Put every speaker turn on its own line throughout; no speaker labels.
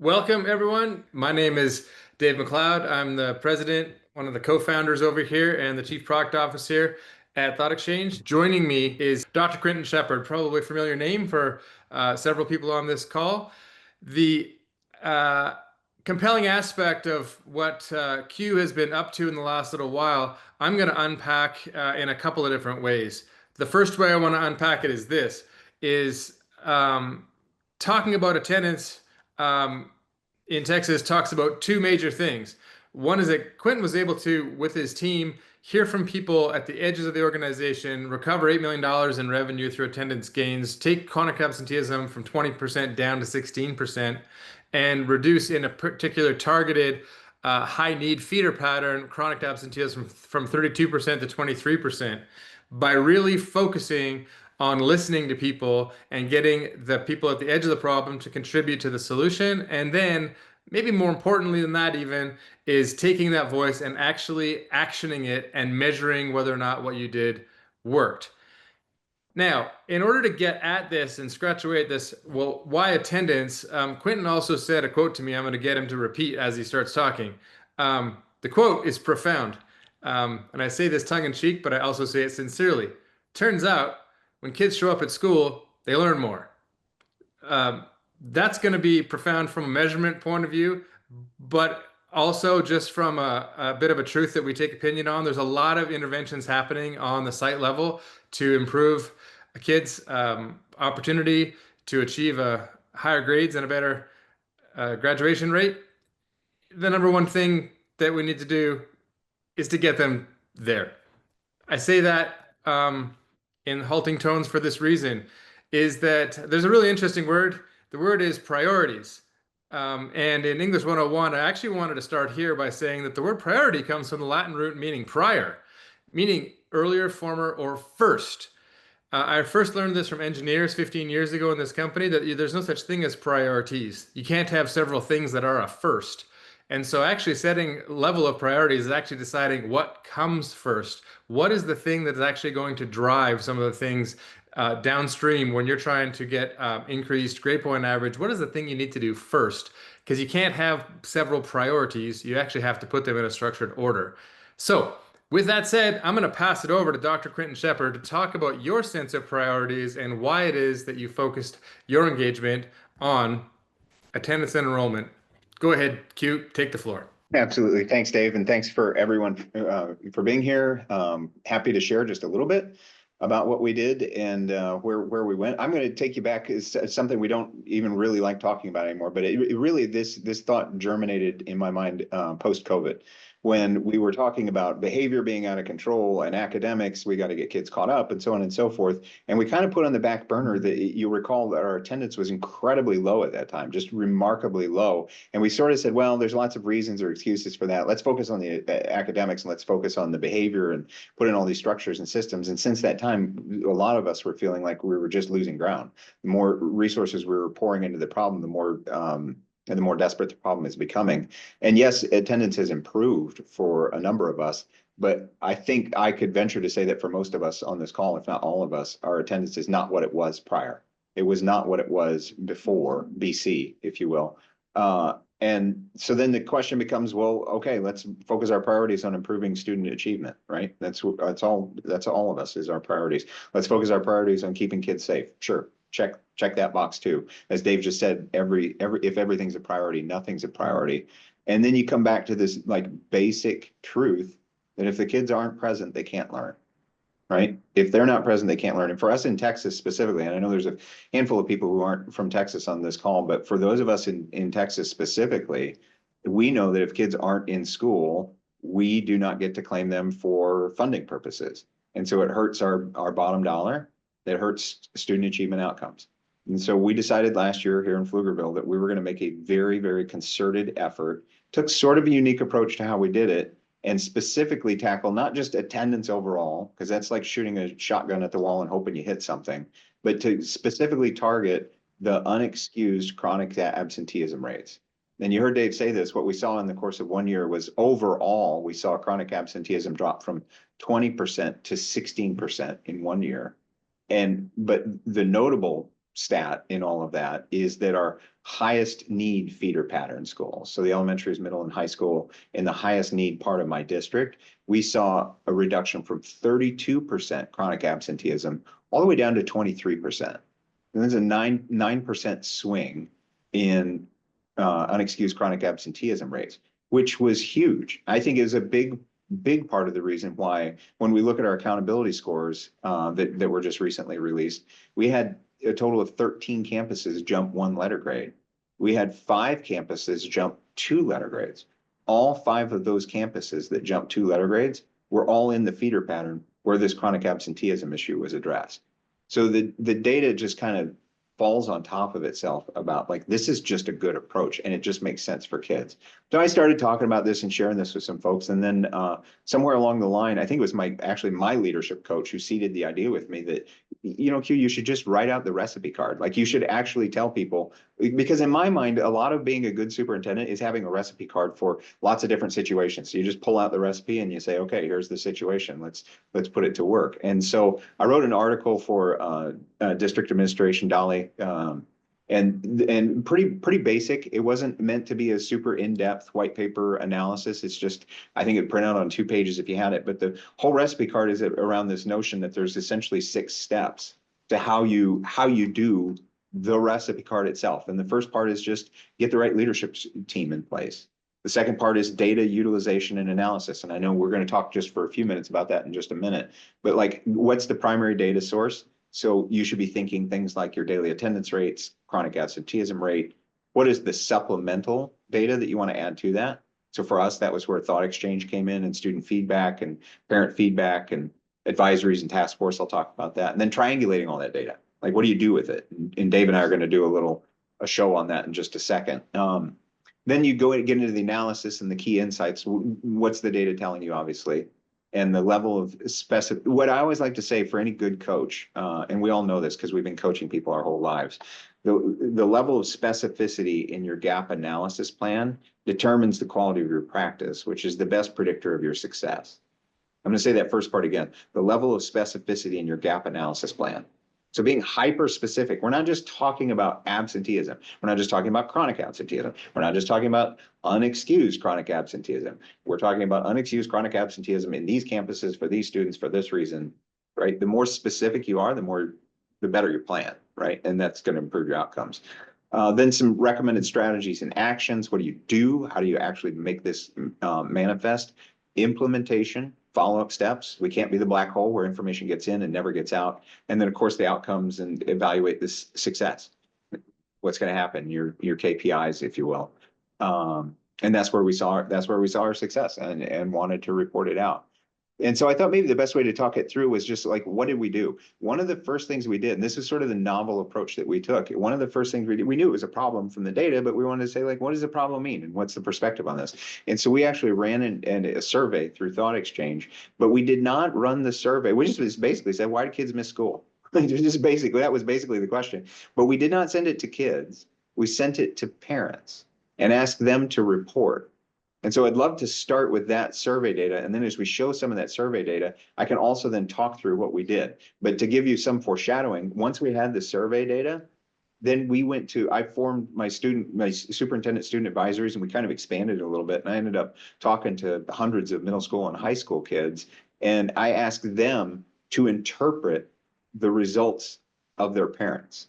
Welcome, everyone. My name is Dave MacLeod. I'm the president, one of the co-founders over here, and the chief product officer at ThoughtExchange. Joining me is Dr. Quintin Shepherd, probably a familiar name for several people on this call. The uh, compelling aspect of what Q has been up to in the last little while, I'm going to unpack in a couple of different ways. The first way I want to unpack it is this, is talking about attendance um, in Texas talks about two major things. One is that Quintin was able to, with his team, hear from people at the edges of the organization, recover $8 million in revenue through attendance gains, take chronic absenteeism from 20% down to 16%, and reduce in a particular targeted high need feeder pattern chronic absenteeism from 32% to 23% by really focusing on listening to people and getting the people at the edge of the problem to contribute to the solution. And then, maybe more importantly than that, even, is taking that voice and actually actioning it and measuring whether or not what you did worked. Now, in order to get at this and scratch away at this, well, why attendance? Quintin also said a quote to me. I'm going to get him to repeat as he starts talking. The quote is profound. And I say this tongue in cheek, but I also say it sincerely. Turns out, when kids show up at school, they learn more. Um, that's going to be profound from a measurement point of view, but also just from a bit of a truth that we take opinion on. There's a lot of interventions happening on the site level to improve a kid's opportunity to achieve a higher grades and a better graduation rate. The number one thing that we need to do is to get them there. I say that in halting tones for this reason, is that there's a really interesting word. The word is priorities. And in English 101, I actually wanted to start here by saying that the word priority comes from the Latin root meaning prior, meaning earlier, former, or first. I first learned this from engineers 15 years ago in this company, that there's no such thing as priorities. You can't have several things that are a first. And so actually setting level of priorities is actually deciding what comes first. What is the thing that is actually going to drive some of the things downstream when you're trying to get increased grade point average? What is the thing you need to do first? Because you can't have several priorities. You actually have to put them in a structured order. So with that said, I'm going to pass it over to Dr. Quintin Shepherd to talk about your sense of priorities and why it is that you focused your engagement on attendance and enrollment. Go ahead, Q, take the floor.
Absolutely. Thanks, Dave. And thanks for everyone for being here. Happy to share just a little bit about what we did and where we went. I'm going to take you back. It's something we don't even really like talking about anymore, but it really, this thought germinated in my mind post-COVID, when we were talking about behavior being out of control and academics, we got to get kids caught up and so on and so forth. And we kind of put on the back burner that you recall that our attendance was incredibly low at that time, just remarkably low. And we sort of said, well, there's lots of reasons or excuses for that. Let's focus on the academics and let's focus on the behavior and put in all these structures and systems. And since that time, a lot of us were feeling like we were just losing ground. The more resources we were pouring into the problem, the more desperate the problem is becoming. And yes, attendance has improved for a number of us, but I think I could venture to say that for most of us on this call, if not all of us, our attendance is not what it was prior. It was not what it was before BC, if you will. And so then the question becomes, well, okay, let's focus our priorities on improving student achievement, right? That's all of us is our priorities. Let's focus our priorities on keeping kids safe. Sure. Check that box too. As Dave just said, if everything's a priority, nothing's a priority. And then you come back to this like basic truth that if the kids aren't present, they can't learn, right? If they're not present, they can't learn. And for us in Texas specifically, and I know there's a handful of people who aren't from Texas on this call, but for those of us in Texas specifically, we know that if kids aren't in school, we do not get to claim them for funding purposes. And so it hurts our bottom dollar. It hurts student achievement outcomes. And so we decided last year here in Pflugerville that we were going to make a very, very concerted effort, took sort of a unique approach to how we did it, and specifically tackle not just attendance overall, because that's like shooting a shotgun at the wall and hoping you hit something, but to specifically target the unexcused chronic absenteeism rates. And you heard Dave say this, what we saw in the course of 1 year was overall, we saw chronic absenteeism drop from 20% to 16% in 1 year. But the notable stat in all of that is that our highest need feeder pattern schools, so the elementaries, middle, and high school in the highest need part of my district, we saw a reduction from 32% chronic absenteeism all the way down to 23%. And there's a 9% swing in unexcused chronic absenteeism rates, which was huge. I think is a big part of the reason why when we look at our accountability scores that were just recently released, we had a total of 13 campuses jump 1 letter grade. We had 5 campuses jump 2 letter grades. All 5 of those campuses that jumped 2 letter grades were all in the feeder pattern where this chronic absenteeism issue was addressed. So the data just kind of falls on top of itself about like, this is just a good approach and it just makes sense for kids. So I started talking about this and sharing this with some folks. And then somewhere along the line, I think it was actually my leadership coach who seeded the idea with me that, you know, Q, you should just write out the recipe card. Like you should actually tell people, because in my mind, a lot of being a good superintendent is having a recipe card for lots of different situations. So you just pull out the recipe and you say, okay, here's the situation. Let's put it to work. And so I wrote an article for district administration, Dolly, and pretty basic. It wasn't meant to be a super in-depth white paper analysis. It's just, I think it printed out on 2 pages if you had it. But the whole recipe card is around this notion that there's essentially 6 steps to how you do the recipe card itself. And the first part is just get the right leadership team in place. The second part is data utilization and analysis. And I know we're going to talk just for a few minutes about that in just a minute. But like, what's the primary data source? So you should be thinking things like your daily attendance rates, chronic absenteeism rate. What is the supplemental data that you want to add to that? So for us, that was where ThoughtExchange came in and student feedback and parent feedback and advisories and task force. I'll talk about that. And then triangulating all that data. Like, what do you do with it? And Dave and I are going to do a show on that in just a second. Then you go and get into the analysis and the key insights. What's the data telling you, obviously? And the level of what I always like to say for any good coach, and we all know this because we've been coaching people our whole lives, the level of specificity in your gap analysis plan determines the quality of your practice, which is the best predictor of your success. I'm going to say that first part again, the level of specificity in your gap analysis plan. So being hyper specific, we're not just talking about absenteeism. We're not just talking about chronic absenteeism. We're not just talking about unexcused chronic absenteeism. We're talking about unexcused chronic absenteeism in these campuses for these students for this reason, right? The more specific you are, the better your plan, right? And that's going to improve your outcomes. Then some recommended strategies and actions. What do you do? How do you actually make this manifest? Implementation, follow-up steps. We can't be the black hole where information gets in and never gets out. And then of course the outcomes and evaluate this success. What's going to happen, your KPIs, if you will. And that's where we saw our success and wanted to report it out. And so I thought maybe the best way to talk it through was just like, what did we do? One of the first things we did, and this is sort of the novel approach that we took. One of the first things we did, we knew it was a problem from the data, but we wanted to say, like, what does the problem mean? And what's the perspective on this? And so we actually ran a survey through ThoughtExchange, but we did not run the survey. We just basically said, why do kids miss school? That was basically the question. But we did not send it to kids. We sent it to parents and asked them to report. And so I'd love to start with that survey data. And then as we show some of that survey data, I can also then talk through what we did. But to give you some foreshadowing, once we had the survey data, then I formed my superintendent student advisories, and we kind of expanded it a little bit. And I ended up talking to hundreds of middle school and high school kids. And I asked them to interpret the results of their parents.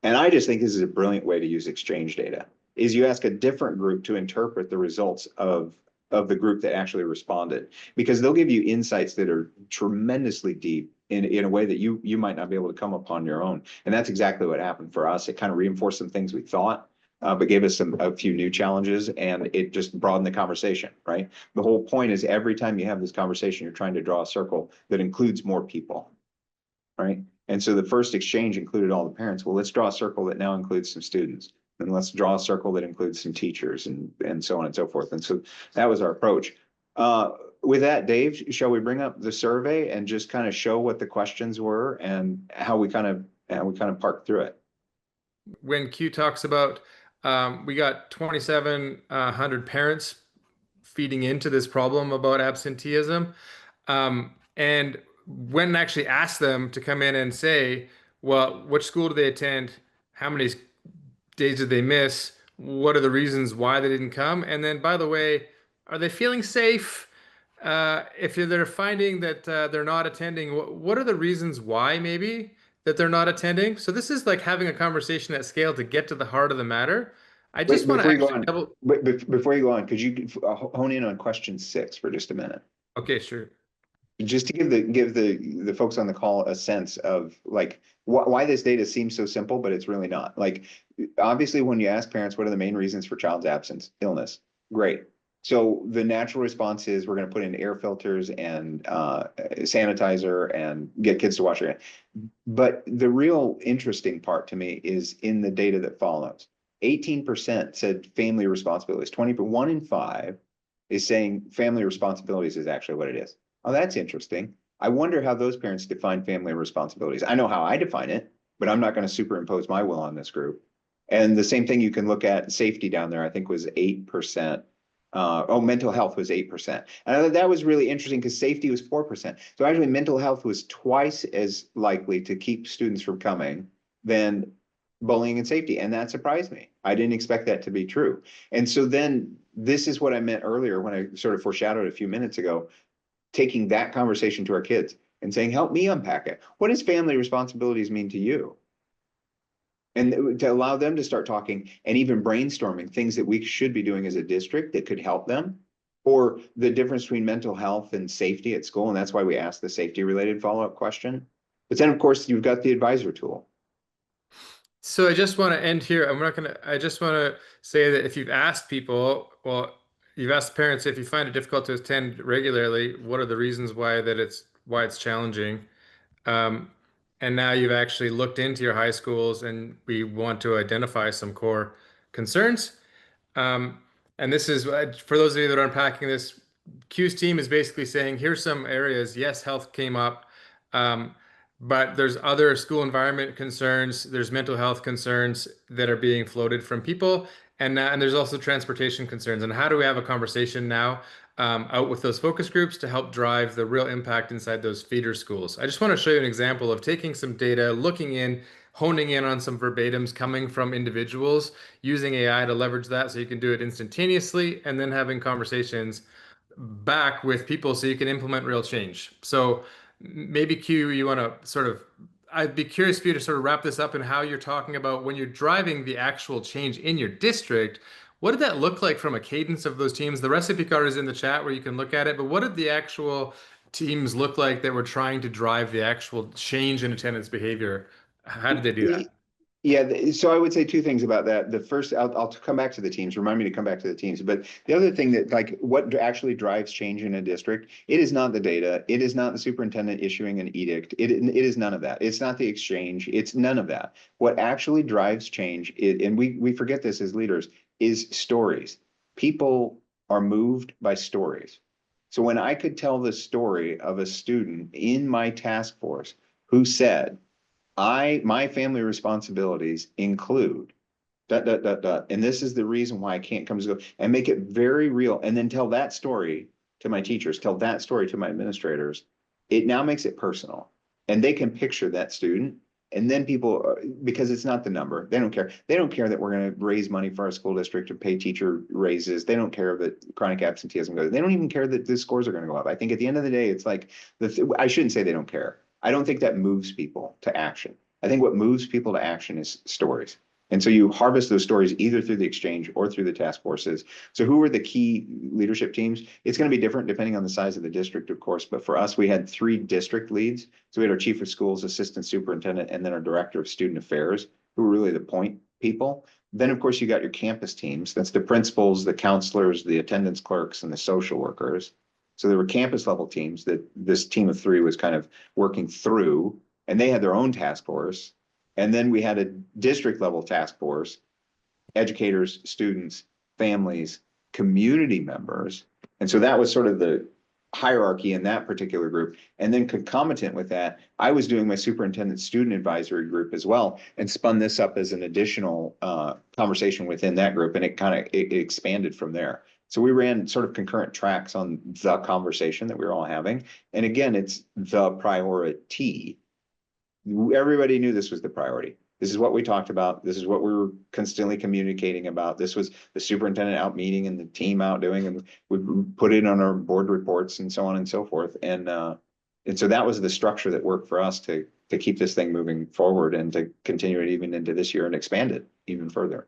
And I just think this is a brilliant way to use exchange data. Is you ask a different group to interpret the results of the group that actually responded, because they'll give you insights that are tremendously deep in a way that you might not be able to come upon your own. And that's exactly what happened for us. It kind of reinforced some things we thought, but gave us a few new challenges, and it just broadened the conversation, right? The whole point is every time you have this conversation, you're trying to draw a circle that includes more people, right? And so the first exchange included all the parents. Well, let's draw a circle that now includes some students. And let's draw a circle that includes some teachers and so on and so forth. And so that was our approach. With that, Dave, shall we bring up the survey and just kind of show what the questions were and how we kind of parked through it?
When Q talks about, we got 2,700 parents feeding into this problem about absenteeism. And when actually asked them to come in and say, well, which school do they attend? How many days did they miss? What are the reasons why they didn't come? And then, by the way, are they feeling safe? If they're finding that they're not attending, what are the reasons why maybe that they're not attending? So this is like having a conversation at scale to get to the heart of the matter. I
Wait,
just want to
before you go
actually
on,
double.
before you go on, could you hone in on question 6 for just a minute?
Okay, sure.
Just to give the folks on the call a sense of like why this data seems so simple, but it's really not. Like obviously, when you ask parents what are the main reasons for child's absence, illness, great. So the natural response is we're going to put in air filters and sanitizer and get kids to wash their hands. But the real interesting part to me is in the data that follows. 18% said family responsibilities. 1 in 5 is saying family responsibilities is actually what it is. Oh, that's interesting. I wonder how those parents define family responsibilities. I know how I define it, but I'm not going to superimpose my will on this group. And the same thing you can look at safety down there, I think was 8%. Mental health was 8%. And I thought that was really interesting because safety was 4%. So actually mental health was twice as likely to keep students from coming than bullying and safety. And that surprised me. I didn't expect that to be true. And so then this is what I meant earlier when I sort of foreshadowed a few minutes ago, taking that conversation to our kids and saying, help me unpack it. What does family responsibilities mean to you? And to allow them to start talking and even brainstorming things that we should be doing as a district that could help them, or the difference between mental health and safety at school. And that's why we asked the safety related follow-up question. But then, of course, you've got the advisor tool.
So I just want to end here. I just want to say that if you've asked people, well, you've asked parents if you find it difficult to attend regularly, what are the reasons why it's challenging? Um, and now you've actually looked into your high schools and we want to identify some core concerns. Um, and this is for those of you that are unpacking this, Q's team is basically saying, here's some areas. Yes, health came up, um, but there's other school environment concerns. There's mental health concerns that are being floated from people, and there's also transportation concerns. And how do we have a conversation now out with those focus groups to help drive the real impact inside those feeder schools? I just want to show you an example of taking some data, looking in, honing in on some verbatims coming from individuals, using AI to leverage that so you can do it instantaneously, and then having conversations back with people so you can implement real change. So maybe Q, you want to sort of, I'd be curious for you to sort of wrap this up and how you're talking about when you're driving the actual change in your district. What did that look like from a cadence of those teams? The recipe card is in the chat where you can look at it, but what did the actual teams look like that were trying to drive the actual change in attendance behavior? How did they do that?
Yeah, so I would say two things about that. The first, I'll come back to the teams. Remind me to come back to the teams. But the other thing that, like, what actually drives change in a district, it is not the data. It is not the superintendent issuing an edict. It is none of that. It's not the exchange. It's none of that. What actually drives change, and we forget this as leaders, is stories. People are moved by stories. So when I could tell the story of a student in my task force who said, my family responsibilities include and this is the reason why I can't come to go, and make it very real, and then tell that story to my teachers, tell that story to my administrators. It now makes it personal, and they can picture that student. And then people, because it's not the number, they don't care. They don't care that we're going to raise money for our school district to pay teacher raises. They don't care that chronic absenteeism goes. They don't even care that the scores are going to go up. I think at the end of the day, it's like I shouldn't say they don't care. I don't think that moves people to action. I think what moves people to action is stories. And so you harvest those stories either through the exchange or through the task forces. So who are the key leadership teams? It's going to be different depending on the size of the district, of course. But for us, we had 3 district leads. So we had our chief of schools, assistant superintendent, and then our director of student affairs, who were really the point people. Then, of course, you got your campus teams. That's the principals, the counselors, the attendance clerks, and the social workers. So there were campus level teams that this team of 3 was kind of working through, and they had their own task force. And then we had a district level task force, educators, students, families, community members. And so that was sort of the hierarchy in that particular group. And then concomitant with that, I was doing my superintendent student advisory group as well, and spun this up as an additional conversation within that group. And it expanded from there. So we ran sort of concurrent tracks on the conversation that we were all having. And again, it's the priority. everybody knew this was the priority. This is what we talked about. This is what we were constantly communicating about. This was the superintendent out meeting and the team out doing, and we put it on our board reports and so on and so forth. And so that was the structure that worked for us to keep this thing moving forward and to continue it even into this year and expand it even further.